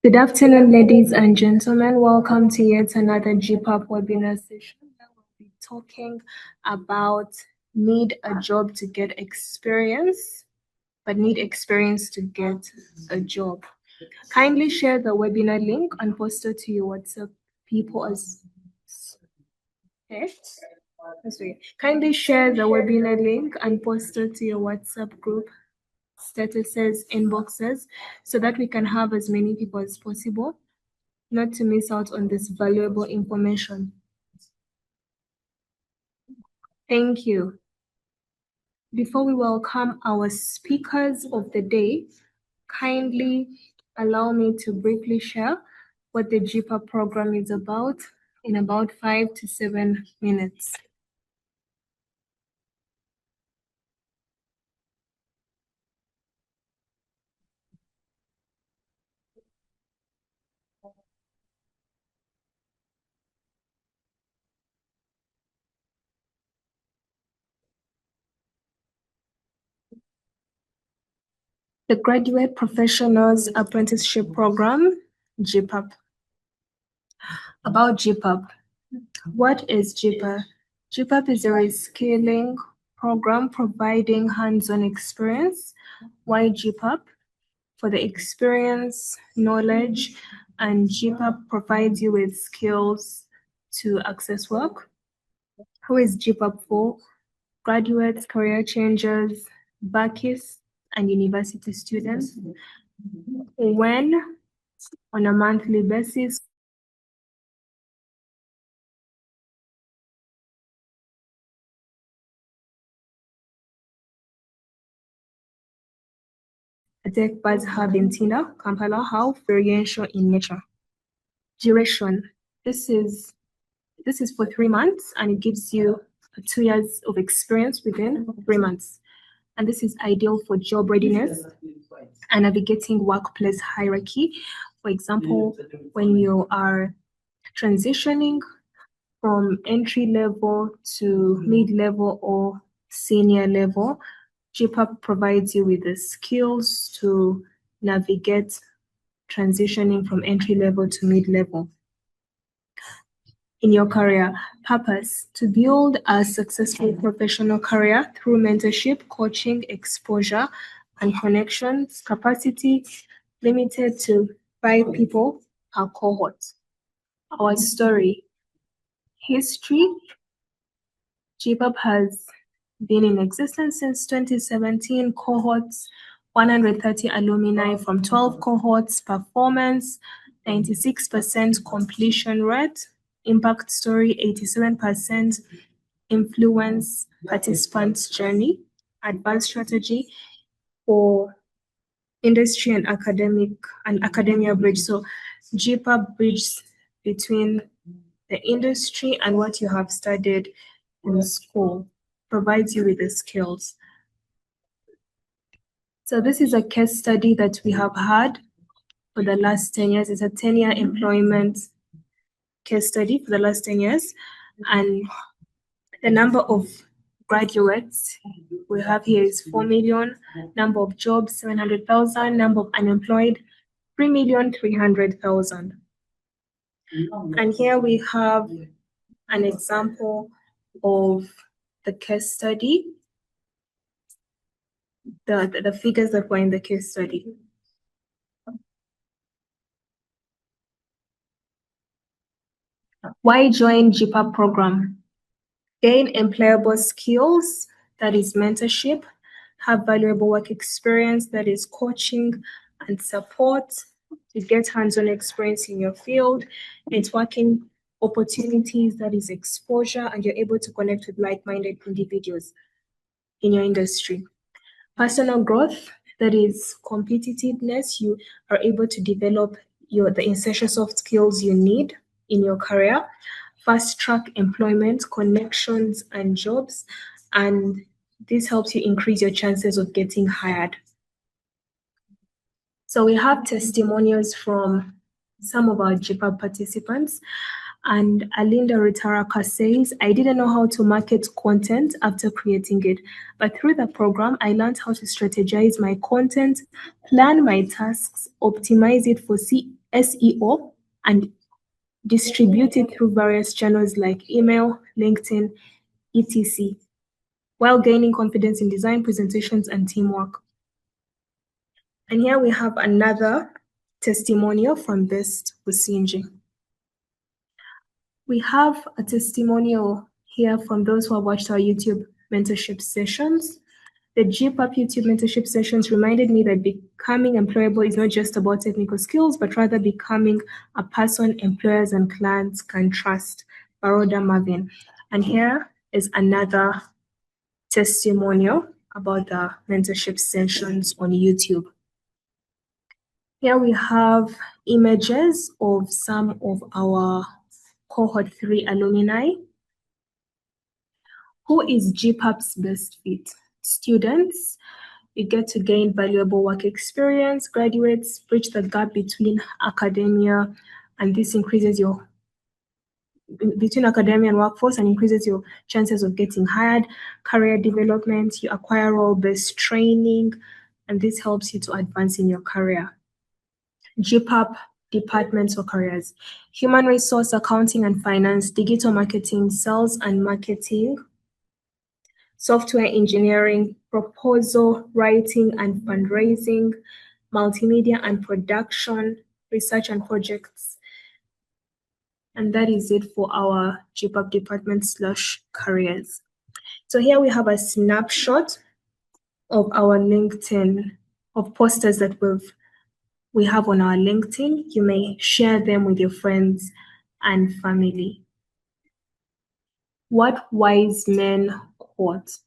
Good afternoon, ladies and gentlemen. Welcome to yet another GPAP webinar session that will be talking about need a job to get experience, but need experience to get a job. Kindly share the webinar link and post it to your WhatsApp people as Kindly share the webinar link and post it to your WhatsApp group statuses, inboxes, so that we can have as many people as possible not to miss out on this valuable information. Thank you. Before we welcome our speakers of the day, kindly allow me to briefly share what the GPAP program is about in about 5 to 7 minutes. The Graduate Professionals Apprenticeship Program, GPAP. About GPAP. What is GPAP? GPAP is a reskilling program providing hands-on experience. Why GPAP? For the experience, knowledge, and GPAP provides you with skills to access work. Who is GPAP for? Graduates, career changers, backists, and university students. When? On a monthly basis. Tech Buzz Hub in Tina, Kampala, how variation in nature. Duration. This is for 3 months and it gives you 2 years of experience within 3 months. And this is ideal for job readiness and navigating workplace hierarchy. For example, when you are transitioning from entry level to mid level or senior level, GPAP provides you with the skills to navigate transitioning from entry level to mid level. In your career, purpose: to build a successful professional career through mentorship, coaching, exposure, and connections. Capacity limited to 5 people per cohort. Our story. History. GPAP has been in existence since 2017. Cohorts, 130 alumni from 12 cohorts. Performance, 96% completion rate. Impact story, 87%. Influence participants' journey. Advanced strategy for industry and academia bridge. So GPAP bridges between the industry and what you have studied in school, provides you with the skills. So this is a case study that we have had for the last 10 years. It's a 10-year employment case study for the last 10 years. And the number of graduates we have here is 4 million, number of jobs, 700,000, number of unemployed, 3,300,000. And here we have an example of the case study, the figures that were in the case study. Why join GPAP program? Gain employable skills, that is mentorship, have valuable work experience, that is coaching and support, to get hands-on experience in your field, networking opportunities, that is exposure, and you're able to connect with like-minded individuals in your industry. Personal growth, that is competitiveness, you are able to develop the essential soft skills you need in your career. Fast track employment, connections, and jobs, and this helps you increase your chances of getting hired. So we have testimonials from some of our GPAP participants, and Alinda Ritaraka says, I didn't know how to market content after creating it, but through the program, I learned how to strategize my content, plan my tasks, optimize it for SEO, and distribute it through various channels like email, LinkedIn, etc., while gaining confidence in design, presentations, and teamwork. And here we have another testimonial from Best Businje. We have a testimonial here from those who have watched our YouTube mentorship sessions. The GPAP YouTube mentorship sessions reminded me that becoming employable is not just about technical skills, but rather becoming a person employers and clients can trust. Baroda Marvin. And here is another testimonial about the mentorship sessions on YouTube. Here we have images of some of our cohort 3 alumni. Who is GPAP's best fit? Students. You get to gain valuable work experience. Graduates bridge the gap between academia, and this increases your between academia and workforce and increases your chances of getting hired. Career development, you acquire role-based training, and this helps you to advance in your career. GPAP departments or careers: human resource, accounting and finance, digital marketing, sales and marketing, software engineering, proposal writing and fundraising, multimedia and production, research and projects. And that is it for our GPAP department/careers. So here we have a snapshot of our LinkedIn, of posters that we have on our LinkedIn. You may share them with your friends and family. What wise men quote?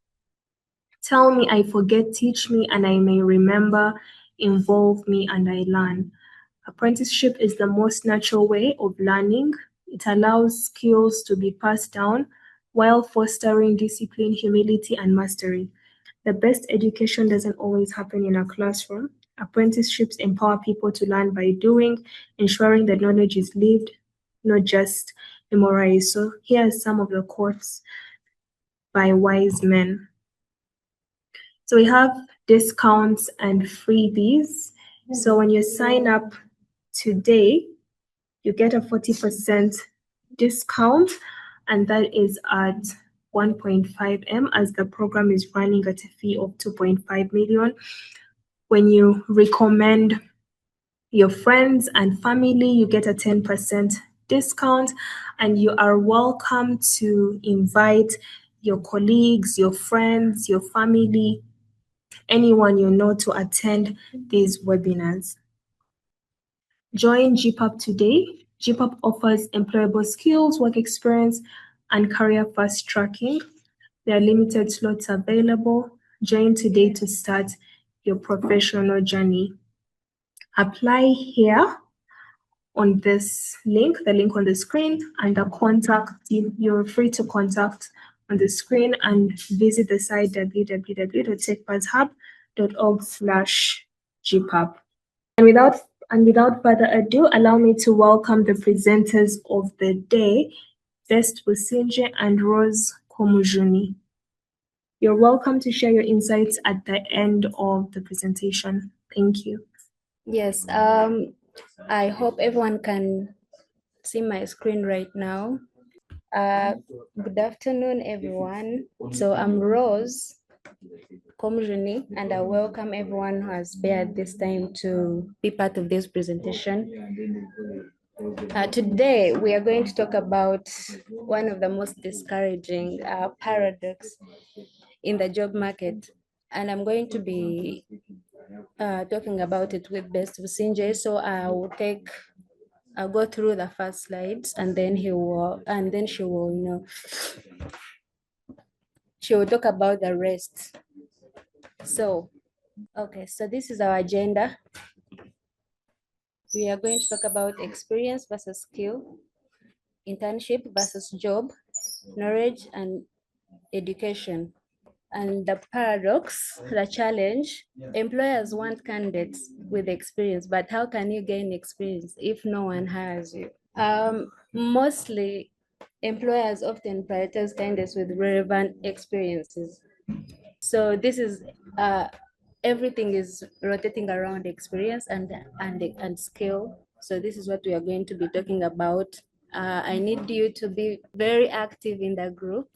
Tell me, I forget, teach me, and I may remember, involve me, and I learn. Apprenticeship is the most natural way of learning. It allows skills to be passed down while fostering discipline, humility, and mastery. The best education doesn't always happen in a classroom. Apprenticeships empower people to learn by doing, ensuring that knowledge is lived, not just memorized. So here are some of the quotes by wise men. So we have discounts and freebies. So when you sign up today, you get a 40% discount, and that is at 1.5M, as the program is running at a fee of 2.5 million. When you recommend your friends and family, you get a 10% discount, and you are welcome to invite your colleagues, your friends, your family, anyone you know to attend these webinars. Join GPAP today. GPAP offers employable skills, work experience, and career fast tracking. There are limited slots available. Join today to start your professional journey. Apply here on this link, the link on the screen, and the contact. You're free to contact on the screen and visit the site www.techpathhub.org/GPAP. And without further ado, allow me to welcome the presenters of the day, Best Businje and Rose Komujuni. You're welcome to share your insights at the end of the presentation. Thank you. Yes, I hope everyone can see my screen right now. Good afternoon, everyone. So I'm Rose Komujuni, and I welcome everyone who has spared this time to be part of this presentation. Today, we are going to talk about one of the most discouraging paradox in the job market, and I'm going to be talking about it with Best Businje. So I'll go through the first slides, and then she will, she will talk about the rest. So, okay, so this is our agenda. We are going to talk about experience versus skill, internship versus job, knowledge and education. And the paradox, the challenge, employers want candidates with experience, but how can you gain experience if no one hires you? Mostly, employers often prioritize candidates with relevant experiences. So this is everything is rotating around experience and skill. So this is what we are going to be talking about. I need you to be very active in the group.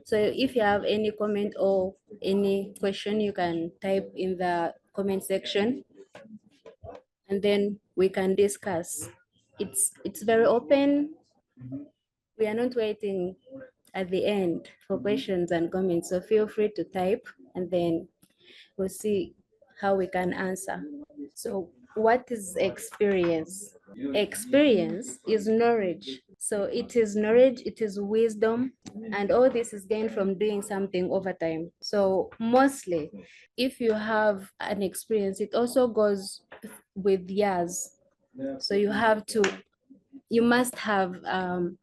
So if you have any comment or any question, you can type in the comment section and then we can discuss. It's very open. We are not waiting at the end for questions and comments. So feel free to type and then we'll see how we can answer. So what is experience? Experience is knowledge. So it is knowledge, it is wisdom, and all this is gained from doing something over time. So mostly, if you have an experience, it also goes with years. So you must have done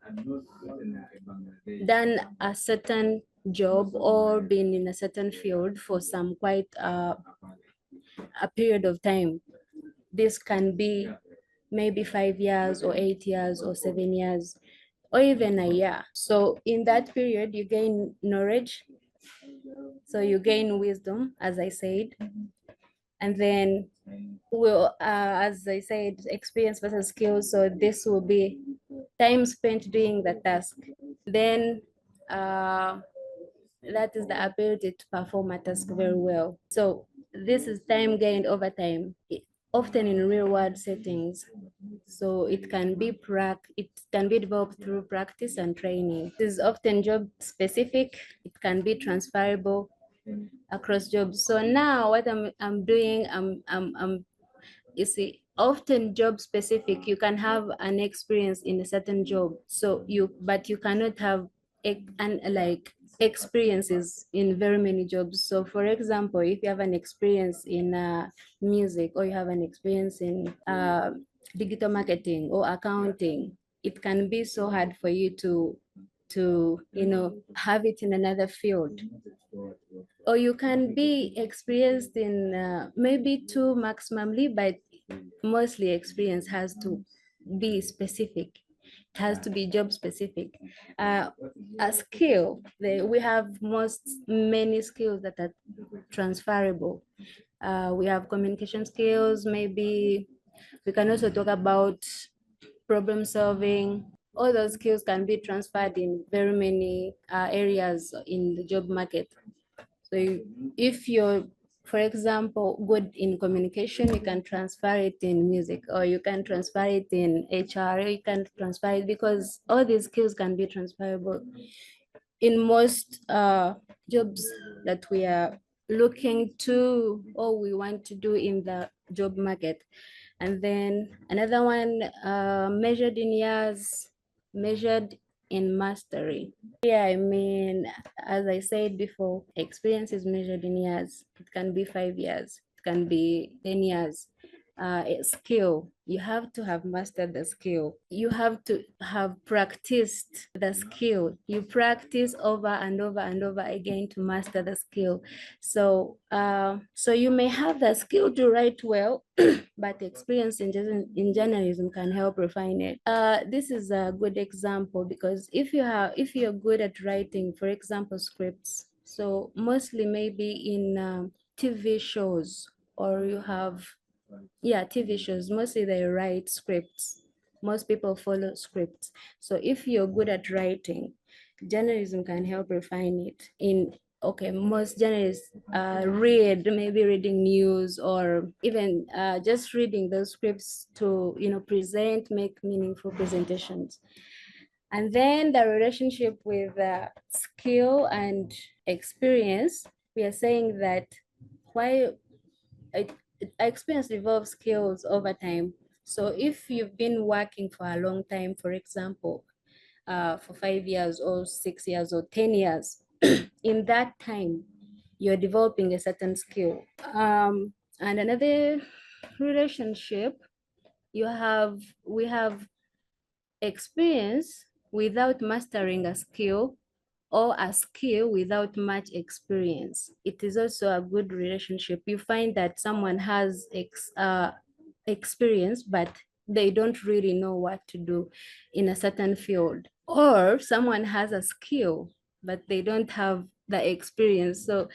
a certain job or been in a certain field for some quite a period of time. This can be maybe 5 years or 8 years or 7 years or even a year. So in that period, you gain knowledge. So you gain wisdom, as I said. And then as I said, experience versus skills. So this will be time spent doing the task. Then that is the ability to perform a task very well. So this is time gained over time, often in real world settings. So it can be developed through practice and training. This is often job specific. It can be transferable across jobs. So now what I'm doing, you see, often job specific. You can have an experience in a certain job. But you cannot have like experiences in very many jobs. So for example, if you have an experience in music, or you have an experience in digital marketing or accounting, it can be so hard for you to have it in another field. Or you can be experienced in maybe two maximally, but mostly experience has to be specific. It has to be job specific. A skill, we have many skills that are transferable. We have communication skills. Maybe we can also talk about problem solving. All those skills can be transferred in very many areas in the job market. So if you're, for example, good in communication, you can transfer it in music, or you can transfer it in HR, or you can transfer it, because all these skills can be transferable in most jobs that we are looking to or we want to do in the job market. And then another one, measured in years, measured in mastery. Yeah, I mean, as I said before, experience is measured in years. It can be 5 years, it can be 10 years. A skill, you have to have mastered the skill. You have to have practiced the skill. You practice over and over and over again to master the skill. So you may have the skill to write well, but experience in journalism can help refine it. This is a good example, because if you're good at writing, for example, scripts, so mostly maybe in TV shows, or you have TV shows, mostly they write scripts. Most people follow scripts. So if you're good at writing, journalism can help refine it. Most journalists maybe reading news, or even just reading those scripts to make meaningful presentations. And then the relationship with skill and experience, we are saying that why experience develops skills over time. So if you've been working for a long time, for example, for 5 years or 6 years or 10 years, in that time, you're developing a certain skill. And another relationship, we have experience without mastering a skill, or a skill without much experience. It is also a good relationship. You find that someone has experience, but they don't really know what to do in a certain field. Or someone has a skill, but they don't have the experience. So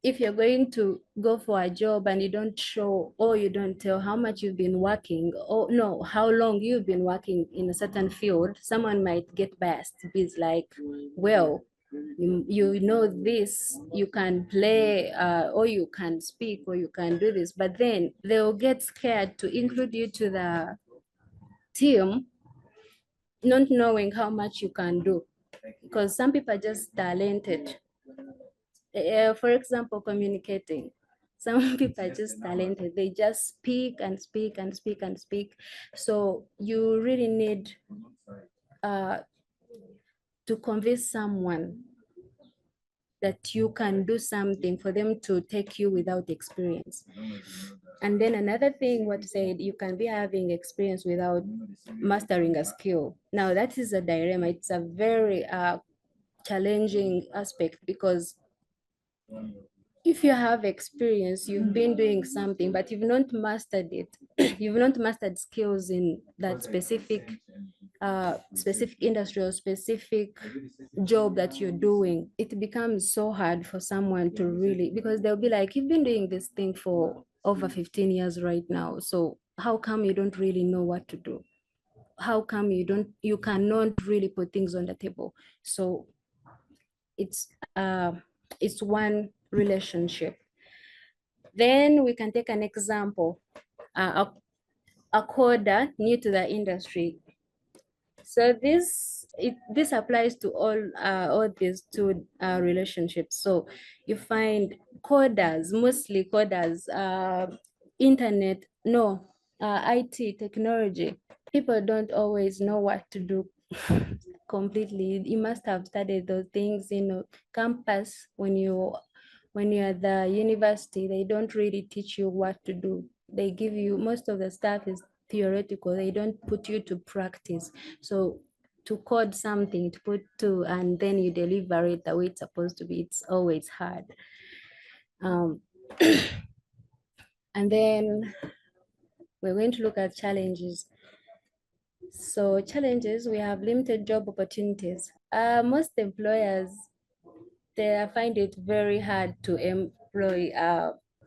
if you're going to go for a job and you don't show or you don't tell how much you've been working, or no, how long you've been working in a certain field, someone might get biased. It's like, well, you know this, you can play, or you can speak, or you can do this, but then they'll get scared to include you to the team, not knowing how much you can do, because some people are just talented. For example, communicating. Some people are just talented. They just speak and speak and speak and speak. So you really need to convince someone that you can do something for them to take you without experience. And then another thing, what said, you can be having experience without mastering a skill. Now that is a dilemma. It's a very challenging aspect, because if you have experience, you've been doing something, but you've not mastered it, you've not mastered skills in that specific industry or specific job that you're doing, it becomes so hard for someone to really, because they'll be like, you've been doing this thing for over 15 years right now, so how come you don't really know what to do? How come you cannot really put things on the table? So it's one relationship. Then we can take an example, a coder new to the industry. So this applies to all these two relationships. So you find coders, mostly coders, internet, no, IT technology. People don't always know what to do completely. You must have studied those things in campus. When you're at the university, they don't really teach you what to do. They give you, most of the stuff is theoretical. They don't put you to practice. So to code something, to put to, and then you deliver it the way it's supposed to be, it's always hard. And then we're going to look at challenges. So challenges, we have limited job opportunities. Most employers, they find it very hard to employ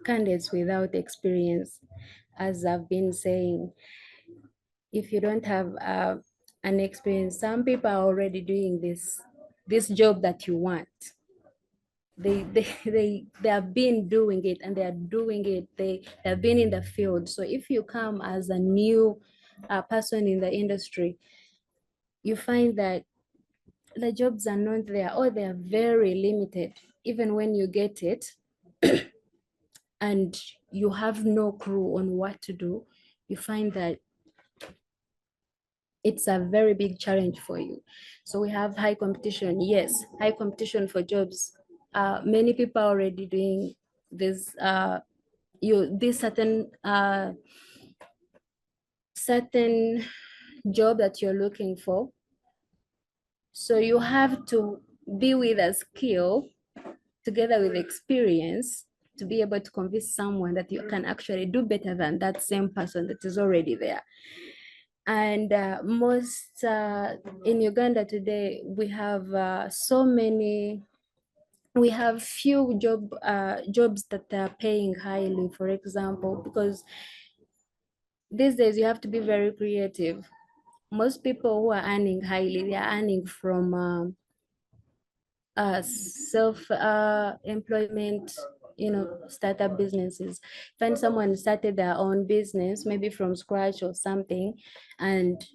candidates without experience. As I've been saying, if you don't have an experience, some people are already doing this job that you want. They have been doing it, and they are doing it. They have been in the field. So if you come as a new person in the industry, you find that the jobs are not there, or they are very limited. Even when you get it and you have no clue on what to do, you find that it's a very big challenge for you. So we have high competition. Yes, high competition for jobs. Many people are already doing this. This certain job that you're looking for. So you have to be with a skill together with experience to be able to convince someone that you can actually do better than that same person that is already there. And most in Uganda today, we have we have few jobs that are paying highly, for example, because these days you have to be very creative. Most people who are earning highly, they are earning from self employment, startup businesses. Find someone started their own business, maybe from scratch or something, and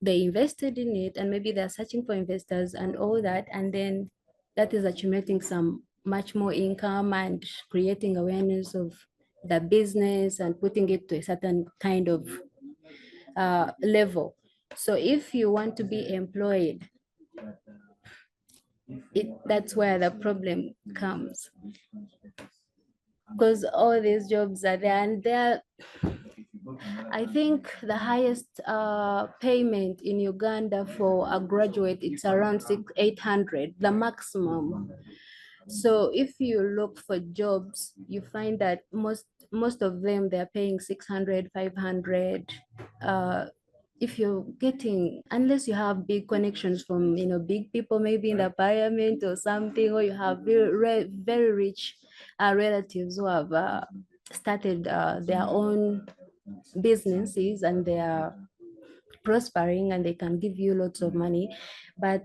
they invested in it, and maybe they're searching for investors and all that, and then that is accumulating some much more income and creating awareness of the business and putting it to a certain kind of level. So if you want to be employed, that's where the problem comes, because all these jobs are there, and I think the highest payment in Uganda for a graduate, it's around 800, the maximum. So if you look for jobs, you find that most of them, they're paying 600, 500. if you're getting, unless you have big connections from, big people, maybe in the parliament or something, or you have very rich relatives who have started their own businesses and they are prospering and they can give you lots of money, but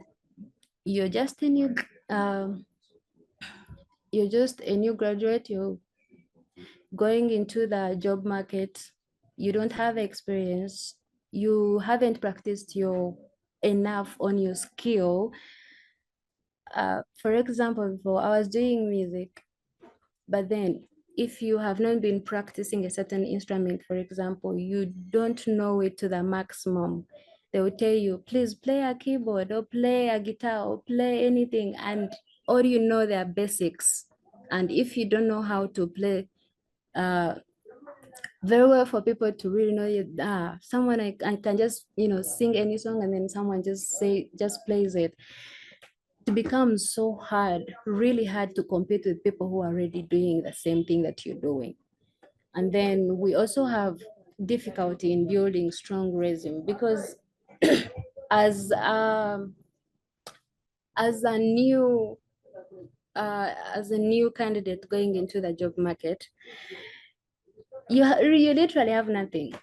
you're just a new graduate, you're going into the job market, you don't have experience, you haven't practiced your enough on your skill. For example, before I was doing music, but then if you have not been practicing a certain instrument, for example, you don't know it to the maximum, they will tell you, please play a keyboard or play a guitar or play anything, and all you know their basics. And if you don't know how to play very well, for people to really know you, someone I can just sing any song and then someone just plays it. It becomes so hard, really hard to compete with people who are already doing the same thing that you're doing. And then we also have difficulty in building strong resume because as a new candidate going into the job market, you literally have nothing.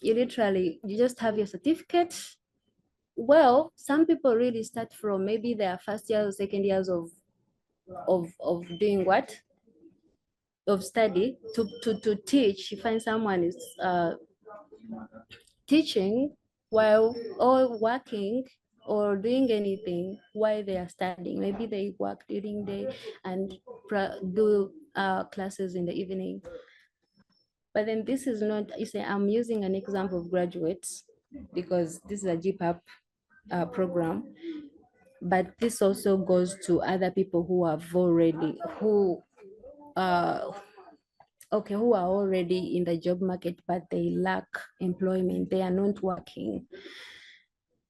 You just have your certificate. Well, some people really start from maybe their first year or second years of doing what? Of study to teach. You find someone is teaching while or working or doing anything while they are studying. Maybe they work during the day and do classes in the evening. But then this is not, I'm using an example of graduates because this is a GPAP program, but this also goes to other people who are already in the job market, but they lack employment, they are not working.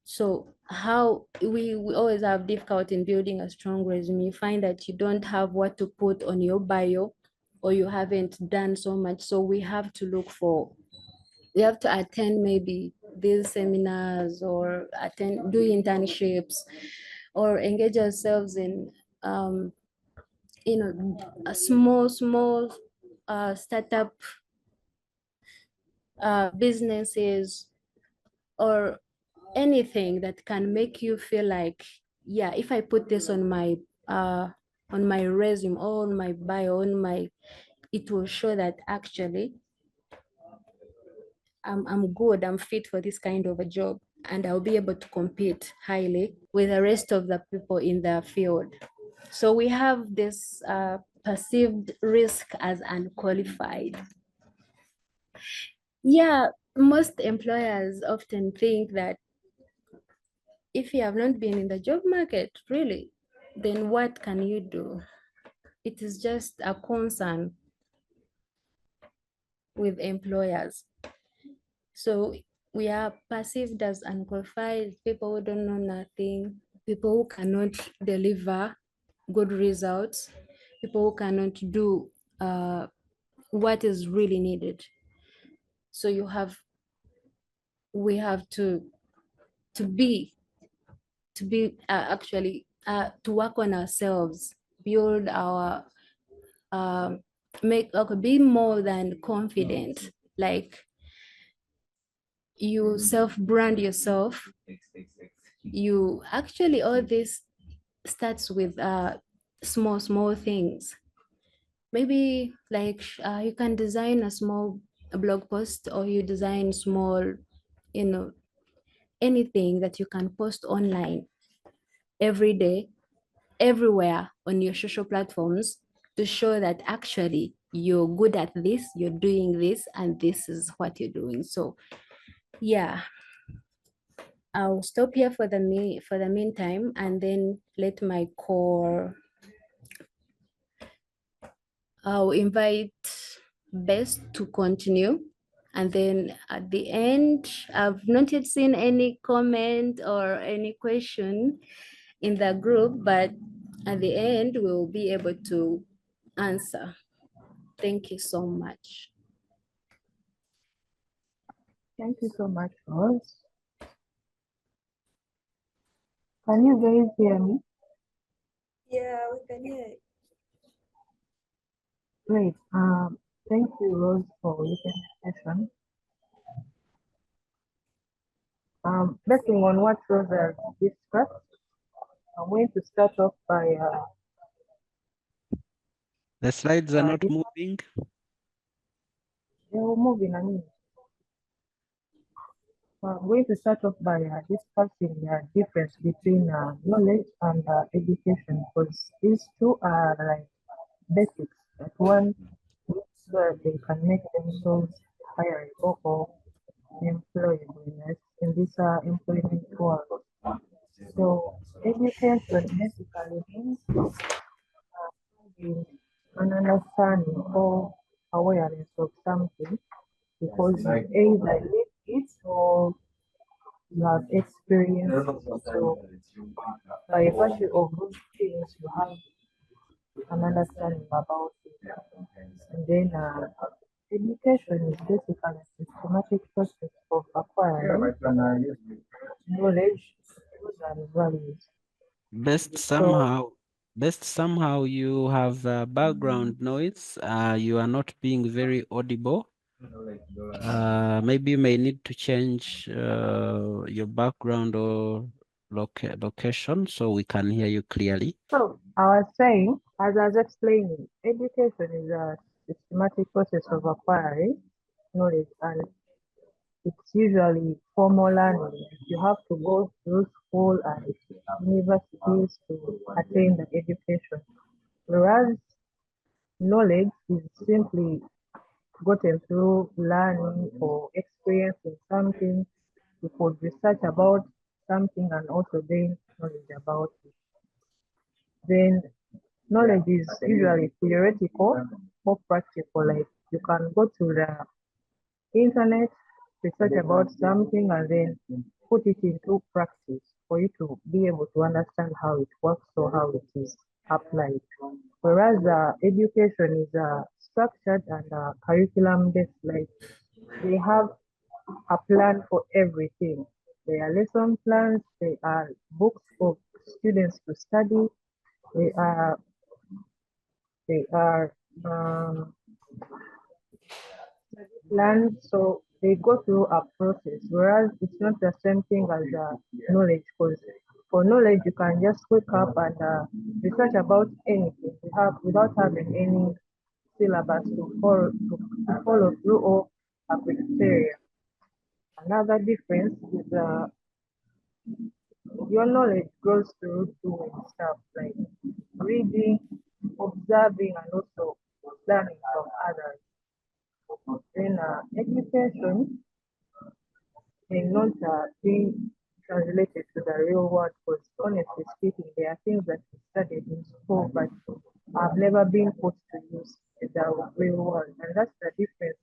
So how we always have difficulty in building a strong resume. You find that you don't have what to put on your bio, or you haven't done so much. So we have to attend maybe these seminars or do internships or engage ourselves in a small startup businesses or anything that can make you feel like, yeah, if I put this on my resume or on my bio, it will show that actually I'm good, I'm fit for this kind of a job, and I'll be able to compete highly with the rest of the people in the field. So we have this perceived risk as unqualified. Yeah, most employers often think that if you have not been in the job market, really, then what can you do? It is just a concern with employers. So we are perceived as unqualified, people who don't know nothing, people who cannot deliver good results, people who cannot do what is really needed. So we have to work on ourselves, build our be more than confident, like you self-brand yourself. You actually, all this starts with small things. Maybe like you can design a small blog post, or you design small, anything that you can post online every day, everywhere on your social platforms, to show that actually you're good at this, you're doing this, and this is what you're doing. So yeah, I'll stop here for the meantime, and then let my core, I'll invite Bess to continue. And then at the end, I've not yet seen any comment or any question in the group, but at the end, we'll be able to answer. Thank you so much. Thank you so much, Rose. Can you guys hear me? Yeah, we can hear it. Great. Thank you, Rose, for leading the session. Basing on what Rose has discussed, I'm going to start off by The slides are not this- moving. moving. I'm going to start off by discussing the difference between knowledge and education, because these two are like basics that one needs so that they can make themselves hireable or employable in this employment world. So education basically means having an understanding or awareness of something, because you either live it or you have experienced it. So by virtue of those things, you have an understanding about it. And then education is basically a systematic process of acquiring knowledge, skills, and values. Best So somehow you have background noise. You are not being very audible. Maybe you may need to change your background or location so we can hear you clearly. So I was saying, as I was explaining, education is a systematic process of acquiring knowledge, and it's usually formal learning. You have to go through school and universities to attain the education, whereas knowledge is simply gotten through learning or experiencing something. You could research about something and also gain knowledge about it. Then knowledge is usually theoretical or practical. Like you can go to the internet, research about something, and then put it into practice for you to be able to understand how it works or how it is applied. Whereas education is structured and curriculum based, like they have a plan for everything. There are lesson plans, there are books for students to study, there are they are plans, so they go through a process. Whereas it's not the same thing as knowledge, because for knowledge you can just wake up and research about anything without having any syllabus to follow through or a criteria. Another difference is your knowledge grows through doing stuff like reading, observing, and also learning from others. Then education may not be translated to the real world, because honestly speaking, there are things that we studied in school but have never been put to use in the real world. And that's the difference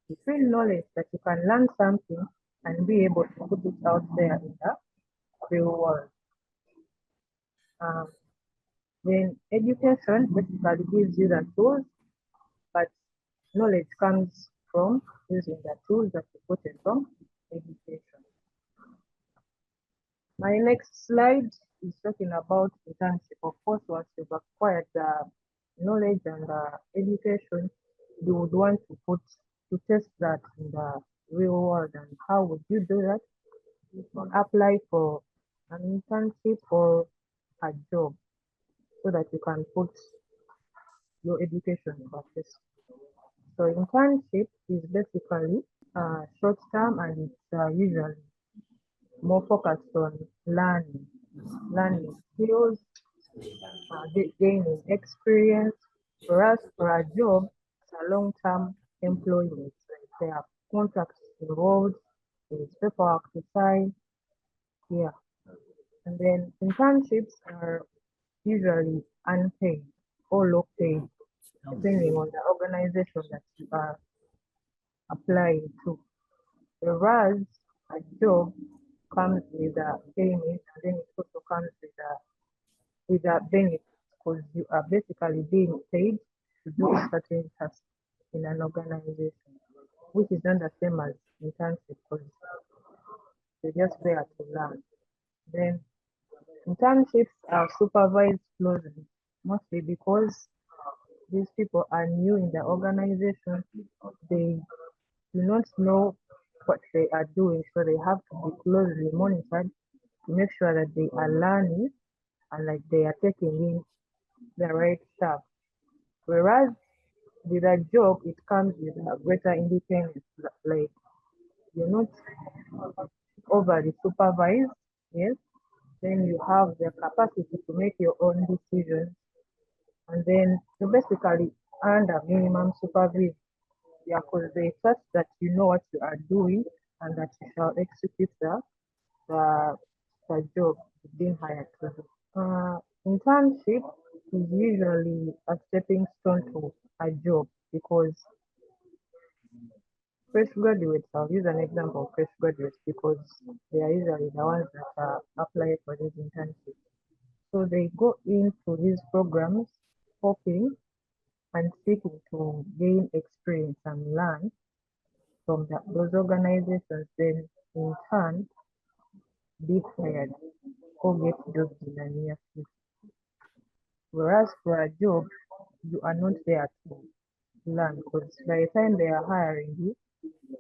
between knowledge, that you can learn something and be able to put it out there in the real world. Um, then education basically gives you the tools, but knowledge comes from using the tools that you put in from education. My next slide is talking about internship. Of course, once you've acquired the knowledge and education, you would want to test that in the real world. And how would you do that? You can apply for an internship or a job so that you can put your education in practice. So internship is basically short term, and it's usually more focused on learning skills, gaining experience. Whereas for a job, it's a long-term employment. Like there are contracts involved, there is paperwork to sign, yeah. And then internships are usually unpaid or low paid, depending on the organization that you are applying to. Whereas a job comes with a payment, and then it also comes with a benefit, because you are basically being paid to do a certain task in an organization. which is not the same as internship because they're just there to learn. Then internships are supervised closely, mostly because these people are new in the organization. They do not know what they are doing, so they have to be closely monitored to make sure that they are learning and like they are taking in the right stuff. Whereas with a job, it comes with a greater independence. Like you're not overly supervised, yes. Then you have the capacity to make your own decisions, and then you basically under minimum supervision. Yeah, because they trust that you know what you are doing and that you shall execute the, the job you've been hired to do. Internship is usually a stepping stone to a job because fresh graduates, I'll use an example of fresh graduates because they are usually the ones that apply for these internships. So they go into these programs hoping and seeking to gain experience and learn from those organizations, then in turn be hired or get jobs in the near future. Whereas for a job, you are not there to learn because by the time they are hiring you,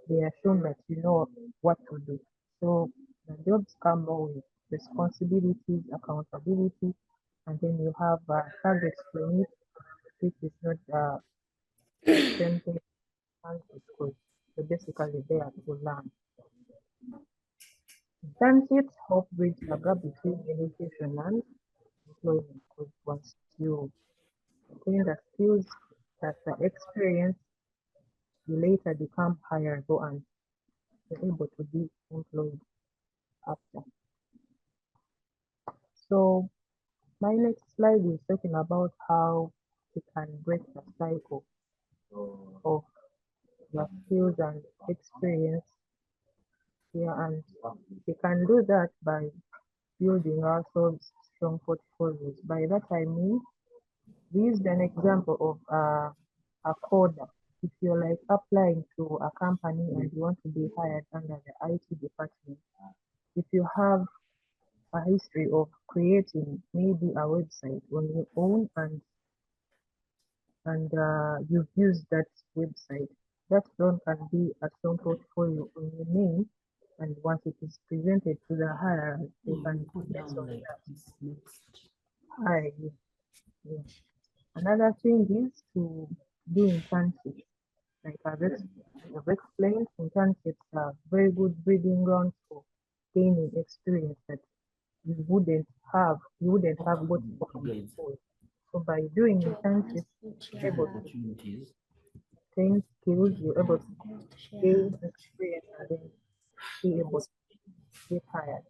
they assume that you know what to do. So the jobs come more with responsibilities, accountability, and then you have targets to meet, which is not the same thing as because you're basically there to learn. Internships help bridge the gap between education and employment because once you gain the skills, that the experience, you later become hireable and you're able to be employed after. So my next slide is talking about how you can break the cycle of your skills and experience here, and we can do that by building ourselves strong portfolios. By that I mean, we used an example of a coder. If you're like applying to a company and you want to be hired under the IT department, if you have a history of creating maybe a website on your own and you've used that website, that alone can be a strong portfolio on your name. And once it is presented to the hirer, they can based on that hire you. Yeah. Another thing is to do internships. Like I've explained, internships are very good breeding grounds for gaining experience that you wouldn't have got from before. So by doing internships, you're able to gain skills, you're able to gain experience, and then be able to get hired.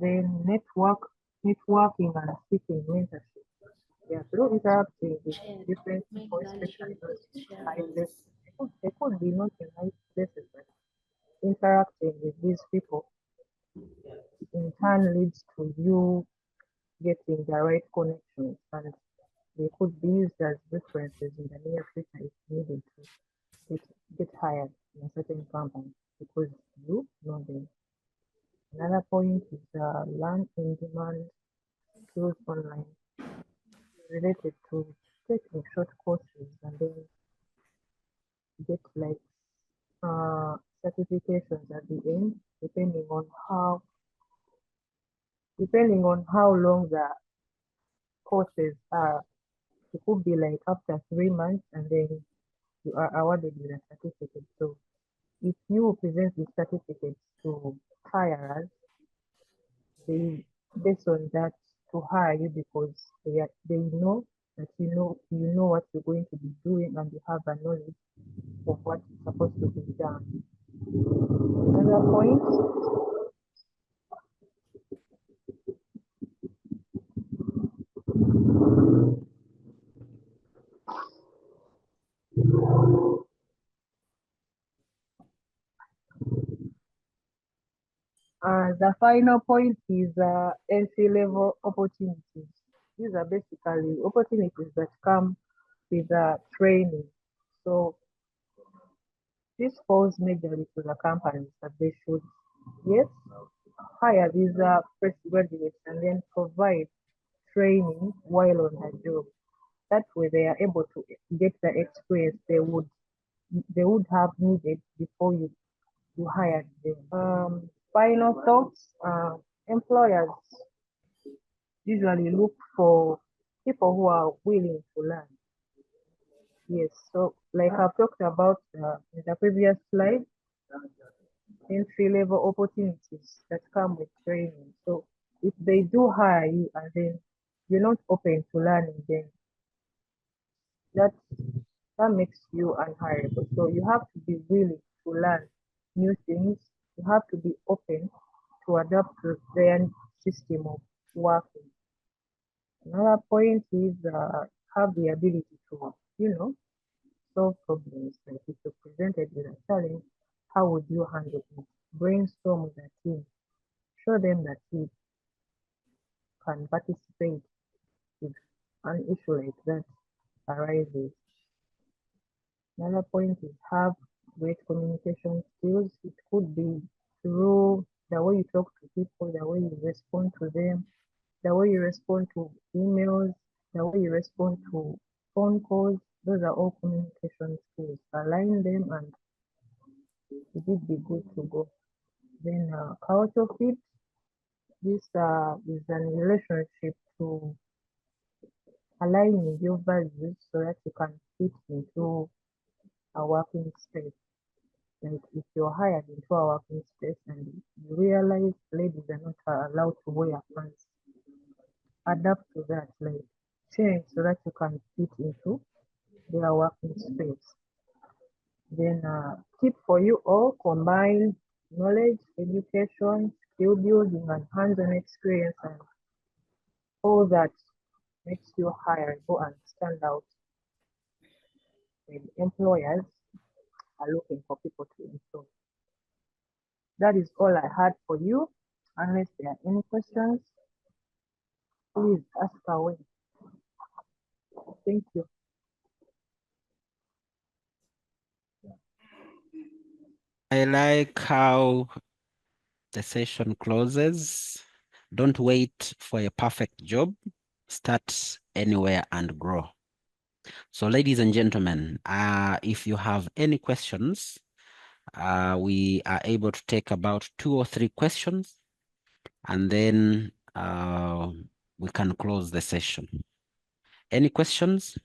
Then networking and seeking mentorship. Yeah, through interacting with different people, especially those in high places. They could be not in high places, but interacting with these people in turn leads to you getting the right connections, and they could be used as references in the near future if needed to get hired in a certain company because you know them. Another point is learn in demand skills online related to taking short courses and then get like certifications at the end, depending on how long the courses are. It could be like after 3 months and then you are awarded with a certificate. So if you present the certificates to hirers, they based on that to hire you because they know that you know what you're going to be doing and you have a knowledge of what's supposed to be done. Another point the final point is entry-level opportunities. These are basically opportunities that come with training. So this falls majorly to the companies that they should, yes, hire these fresh graduates and then provide training while on the job. That way they are able to get the experience they would have needed before you hired them. Final thoughts, employers usually look for people who are willing to learn. Yes, so like I've talked about in the previous slide, entry-level opportunities that come with training. So if they do hire you and then you're not open to learning, then that that makes you unhireable. So you have to be willing to learn new things. You have to be open to adapt to their system of working. Another point is have the ability to, solve problems. Like if you're presented with a challenge, how would you handle it? Brainstorm with the team. Show them that you can participate if an issue like that arises. Another point is have great communication skills. It could be through the way you talk to people, the way you respond to them, the way you respond to emails, the way you respond to phone calls. Those are all communication skills. Align them and it will be good to go. Then culture fit. This is a relationship to aligning your values so that you can fit into a working space. Like if you're hired into a working space and you realize ladies are not allowed to wear pants, adapt to that, like change so that you can fit into their working space. Then tip for you all, combine knowledge, education, skill building, and hands-on experience, and all that makes you hireable and stand out when employers are looking for people to employ. That is all I had for you. Unless there are any questions, please ask away. Thank you. I like how the session closes. Don't wait for a perfect job. Start anywhere and grow. So ladies and gentlemen, if you have any questions, we are able to take about 2 or 3 questions, and then we can close the session. Any questions?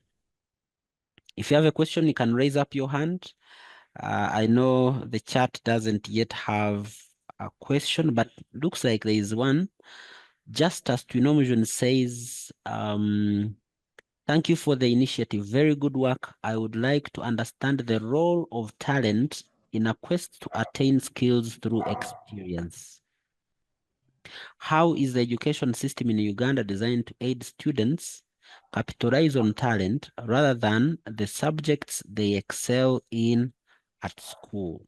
If you have a question, you can raise up your hand. I know the chat doesn't yet have a question, but looks like there is one. Just as Twinomotion says, thank you for the initiative. Very good work. I would like to understand the role of talent in a quest to attain skills through experience. How is the education system in Uganda designed to aid students capitalize on talent rather than the subjects they excel in at school?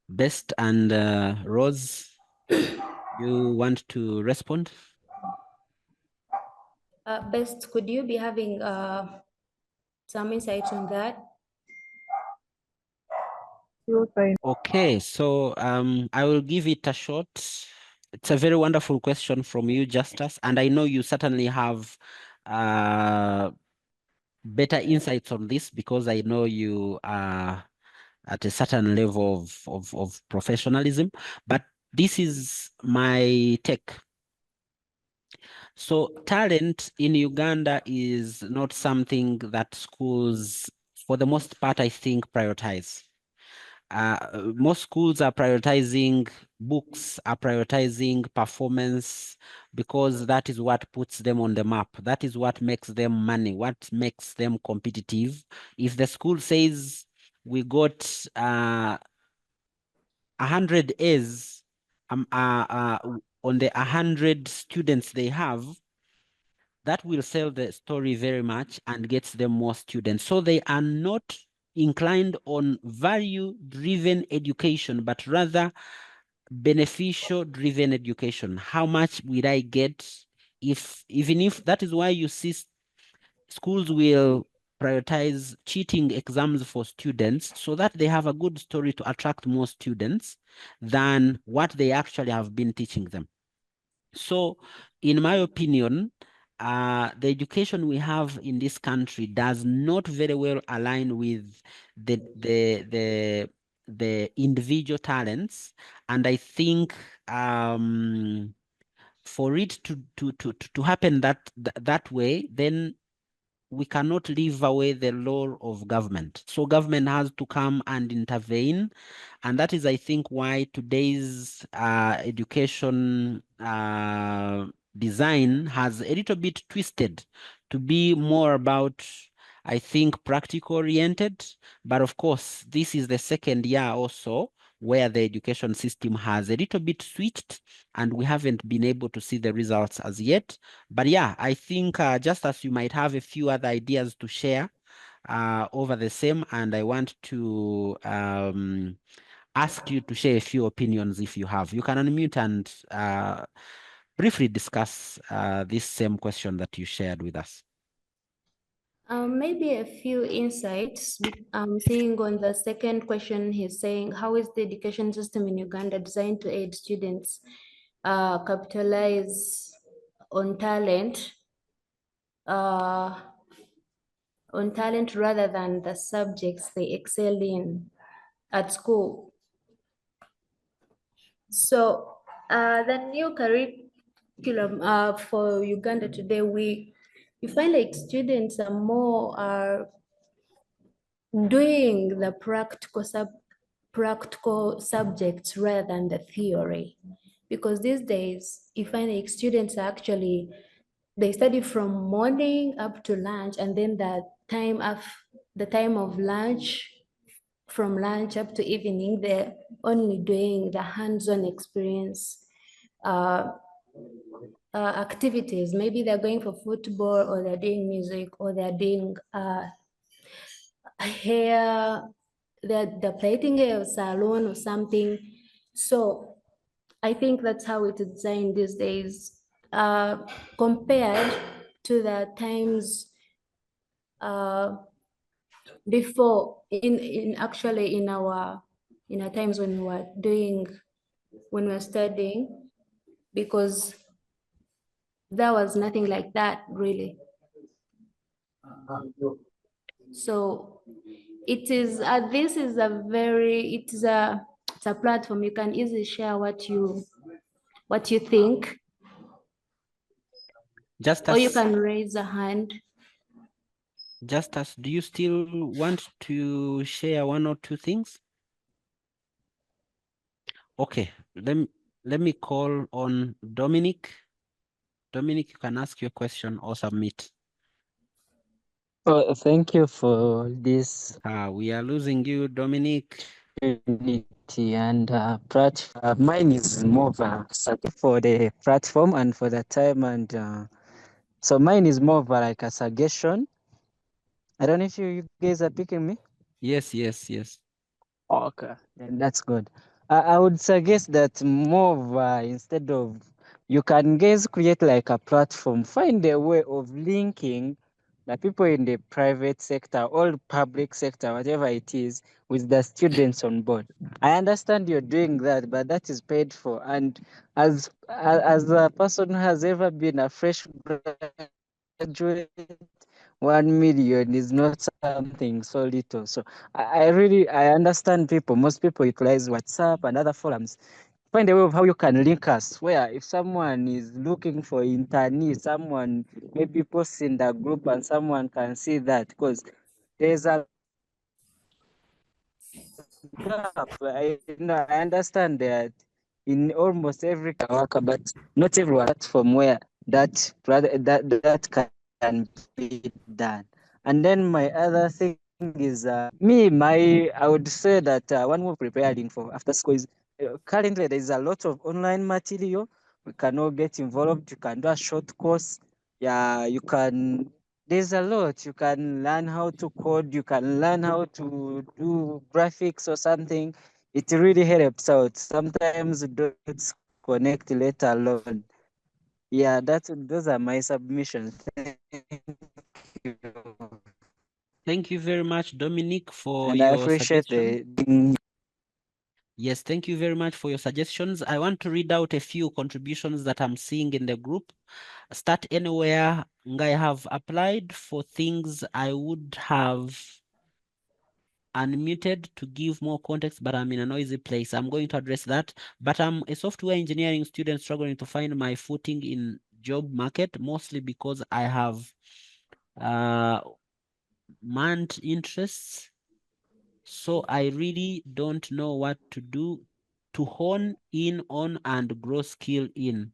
Best and Rose, you want to respond? Best, could you be having some insight on that? Okay, so I will give it a shot. It's a very wonderful question from you, Justus, and I know you certainly have better insights on this because I know you are at a certain level of professionalism, but this is my take. So talent in Uganda is not something that schools, for the most part, I think, prioritize. Most schools are prioritizing books, are prioritizing performance, because that is what puts them on the map. That is what makes them money, what makes them competitive. If the school says we got 100 A's on the 100 students they have, that will sell the story very much and gets them more students. So they are not inclined on value-driven education, but rather beneficial-driven education. How much will I get even if that is why you see schools will prioritize cheating exams for students so that they have a good story to attract more students than what they actually have been teaching them. So, in my opinion, the education we have in this country does not very well align with the individual talents, and I think for it to happen that way, then we cannot leave away the role of government. So government has to come and intervene. And that is, I think, why today's education design has a little bit twisted to be more about, I think, practical oriented. But of course, this is the second year also where the education system has a little bit switched, and we haven't been able to see the results as yet. But yeah, I think just as you might have a few other ideas to share over the same, and I want to ask you to share a few opinions if you have. You can unmute and briefly discuss this same question that you shared with us. Maybe a few insights. Seeing on the second question, he's saying, how is the education system in Uganda designed to aid students capitalize on talent rather than the subjects they excel in at school? So the new curriculum for Uganda today, you find like students are more doing the practical subjects rather than the theory, because these days you find like students are actually, they study from morning up to lunch, and then the time of lunch, from lunch up to evening, they're only doing the hands-on experience activities. Maybe they're going for football, or they're doing music, or they're doing hair, they're plating a salon or something. So I think that's how it's designed these days, compared to the times before, in actually in our times when we were studying, because there was nothing like that really. So it is this is a very, it's a platform. You can easily share what you think, or you can raise a hand. Justus, do you still want to share one or two things? Okay, let me call on Dominic. Dominic, you can ask your question or submit. Oh, thank you for this. We are losing you, Dominic. Unity and mine is more of a for the platform and for the time, and so mine is more of like a suggestion. I don't know if you guys are picking me. Yes. Okay, then that's good. I would suggest that more of instead of, you can guys create like a platform, find a way of linking the people in the private sector or public sector, whatever it is, with the students on board. I understand you're doing that, but that is paid for. And as a person who has ever been a fresh graduate, 1 million is not something so little. So I understand most people utilize WhatsApp and other forums. Find a way of how you can link us, where if someone is looking for internees, someone maybe posts in the group and someone can see that, because there's a gap. I understand that in almost every worker, but not every platform where that can be done. And then my other thing is I would say that one more preparing for after school is currently there is a lot of online material. We can all get involved. You can do a short course. Yeah, you can. There's a lot. You can learn how to code. You can learn how to do graphics or something. It really helps out. Sometimes don't connect, let alone. Yeah, those are my submissions. Thank you. Thank you very much, Dominic, for And I your appreciate suggestion. Yes, thank you very much for your suggestions. I want to read out a few contributions that I'm seeing in the group. Start anywhere. I have applied for things I would have unmuted to give more context, but I'm in a noisy place. I'm going to address that. But I'm a software engineering student struggling to find my footing in job market, mostly because I have manned interests. So I really don't know what to do to hone in on and grow skill in.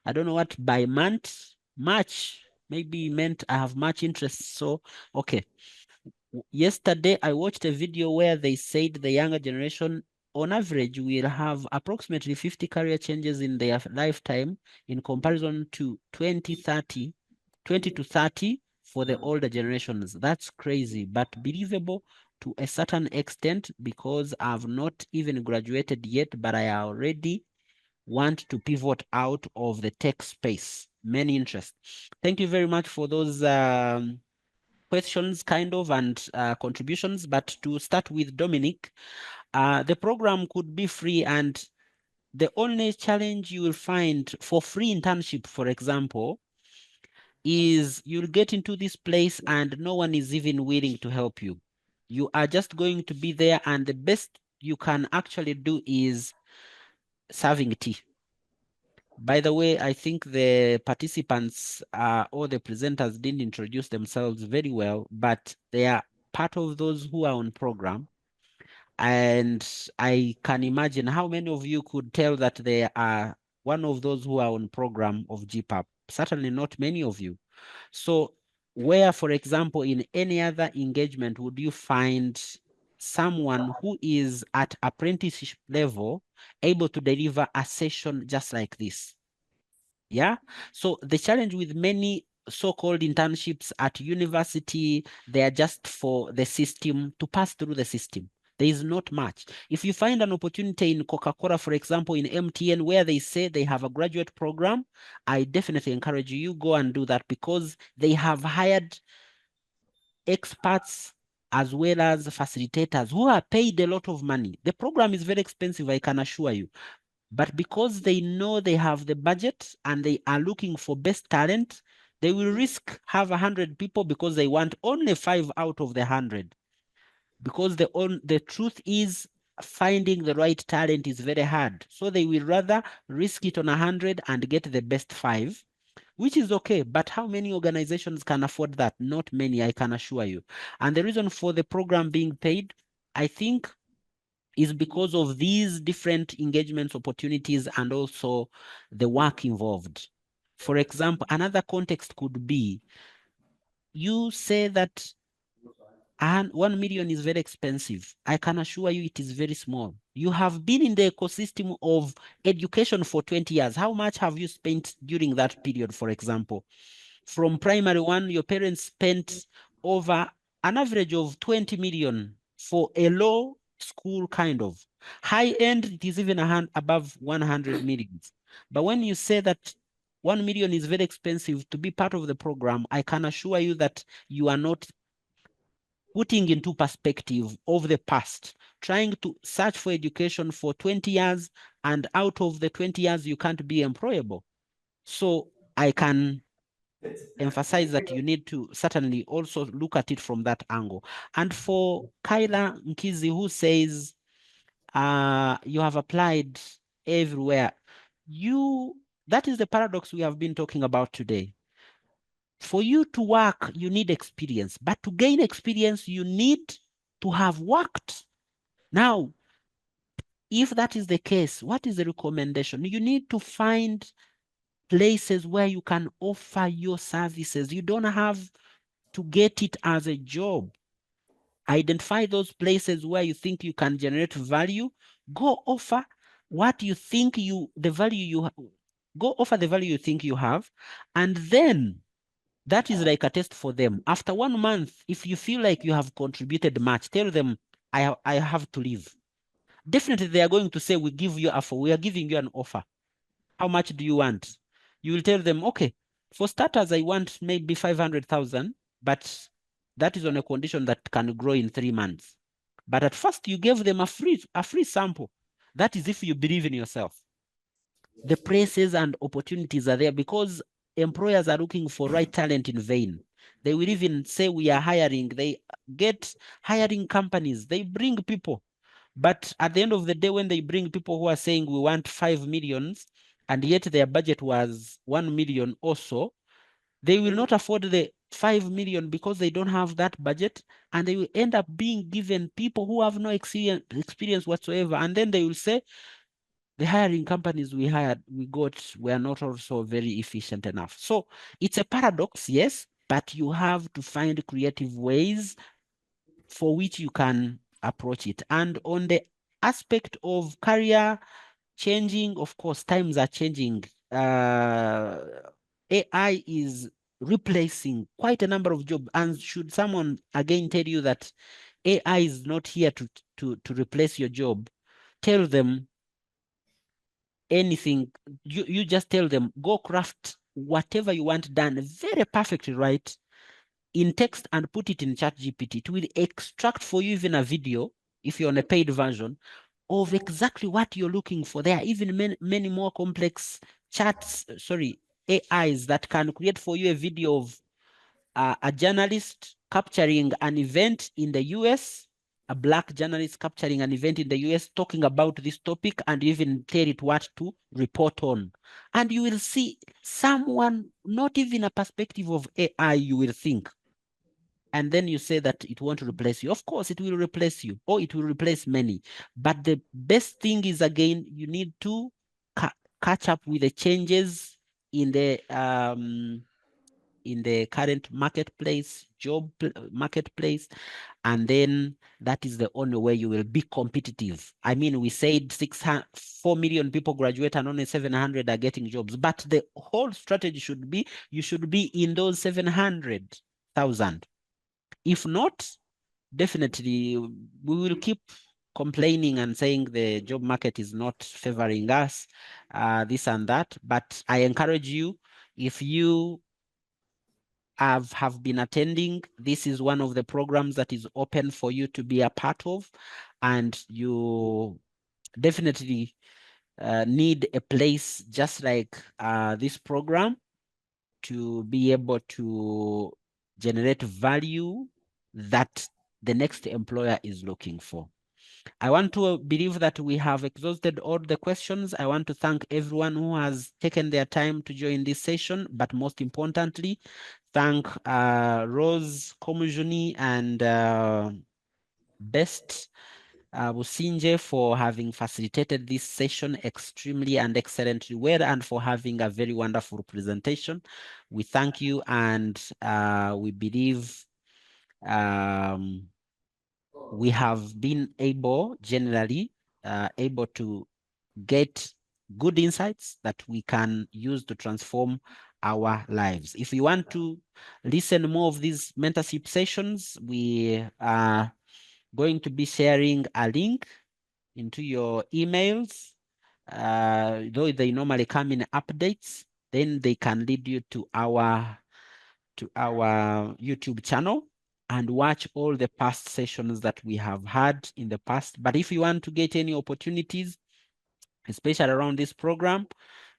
I don't know what by much, maybe meant I have much interest. So, okay. Yesterday, I watched a video where they said the younger generation, on average, will have approximately 50 career changes in their lifetime in comparison to 20 to 30 for the older generations. That's crazy, but believable to a certain extent because I've not even graduated yet, but I already want to pivot out of the tech space. Many interests. Thank you very much for those questions kind of and contributions. But to start with Dominic, the program could be free, and the only challenge you will find for free internship, for example, is you'll get into this place and no one is even willing to help you. You are just going to be there, and the best you can actually do is serving tea. By the way, I think the participants or the presenters didn't introduce themselves very well, but they are part of those who are on program. And I can imagine how many of you could tell that they are one of those who are on program of GPAP. Certainly not many of you. So where, for example, in any other engagement, would you find someone who is at apprenticeship level able to deliver a session just like this? Yeah. So the challenge with many so-called internships at university, they are just for the system to pass through the system. There is not much. If you find an opportunity in Coca-Cola, for example, in MTN, where they say they have a graduate program, I definitely encourage you go and do that because they have hired experts as well as facilitators who are paid a lot of money. The program is very expensive, I can assure you. But because they know they have the budget and they are looking for best talent, they will risk have 100 people because they want only 5 out of the 100. Because the truth is finding the right talent is very hard. So they will rather risk it on 100 and get the best 5, which is okay. But how many organizations can afford that? Not many, I can assure you. And the reason for the program being paid, I think, is because of these different engagements opportunities and also the work involved. For example, another context could be you say that 1 million is very expensive. I can assure you it is very small. You have been in the ecosystem of education for 20 years. How much have you spent during that period, for example? From primary one, your parents spent over an average of 20 million for a low school kind of. High end, it is even above 100 million. But when you say that 1 million is very expensive to be part of the program, I can assure you that you are not putting into perspective of the past, trying to search for education for 20 years, and out of the 20 years, you can't be employable. So I can emphasize that you need to certainly also look at it from that angle. And for Kyla Nkizi, who says you have applied everywhere, that is the paradox we have been talking about today. For you to work, you need experience, but to gain experience, you need to have worked. Now, if that is the case, what is the recommendation? You need to find places where you can offer your services. You don't have to get it as a job. Identify those places where you think you can generate value. Go offer what you think the value you go offer the value you think you have, and then that is like a test for them. After 1 month, if you feel like you have contributed much, tell them I have to leave. Definitely they are going to say, we are giving you an offer. How much do you want? You will tell them, okay, for starters, I want maybe 500,000, but that is on a condition that can grow in 3 months. But at first you gave them a free sample. That is if you believe in yourself. The places and opportunities are there because employers are looking for right talent in vain. They will even say we are hiring. They get hiring companies. They bring people. But at the end of the day, when they bring people who are saying we want 5 million, and yet their budget was 1 million or so, they will not afford the 5 million because they don't have that budget, and they will end up being given people who have no experience whatsoever. And then they will say, the hiring companies we got were not also very efficient enough. So it's a paradox, yes, but you have to find creative ways for which you can approach it. And on the aspect of career changing, of course, times are changing. AI is replacing quite a number of jobs. And should someone again tell you that AI is not here to replace your job, tell them anything. You just tell them, go craft whatever you want done very perfectly right in text and put it in ChatGPT. It will extract for you even a video, if you're on a paid version, of exactly what you're looking for. There are even many more complex AIs that can create for you a video of a journalist capturing an event in the US, a Black journalist capturing an event in the US talking about this topic, and even tell it what to report on. And you will see someone, not even a perspective of AI, you will think. And then you say that it won't replace you. Of course, it will replace you, or it will replace many. But the best thing is, again, you need to catch up with the changes in the current marketplace, marketplace, and then that is the only way you will be competitive. I mean, we said 4 million people graduate and only 700 are getting jobs, but the whole strategy should be, you should be in those 700,000. If not, definitely we will keep complaining and saying the job market is not favoring us, this and that. But I encourage you, if you have been attending, this is one of the programs that is open for you to be a part of, and you definitely need a place just like this program to be able to generate value that the next employer is looking for. I want to believe that we have exhausted all the questions. I want to thank everyone who has taken their time to join this session, but most importantly, thank Rose Komujuni and Best Businje for having facilitated this session extremely and excellently well, and for having a very wonderful presentation. We thank you, and we believe we have been generally able to get good insights that we can use to transform our lives. If you want to listen more of these mentorship sessions, we are going to be sharing a link into your emails, though they normally come in updates. Then they can lead you to our YouTube channel and watch all the past sessions that we have had in the past. But if you want to get any opportunities, especially around this program,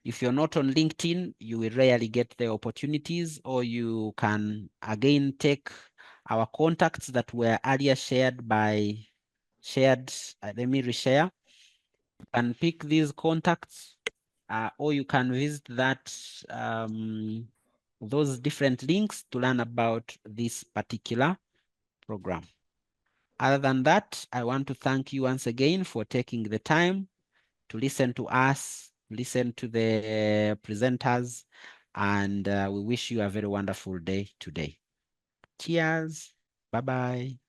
if you're not on LinkedIn, you will rarely get the opportunities, or you can again take our contacts that were earlier shared. Let me reshare. You can pick these contacts, or you can visit those different links to learn about this particular program. Other than that, I want to thank you once again for taking the time to listen to us, listen to the presenters, and we wish you a very wonderful day today. Cheers. Bye-bye.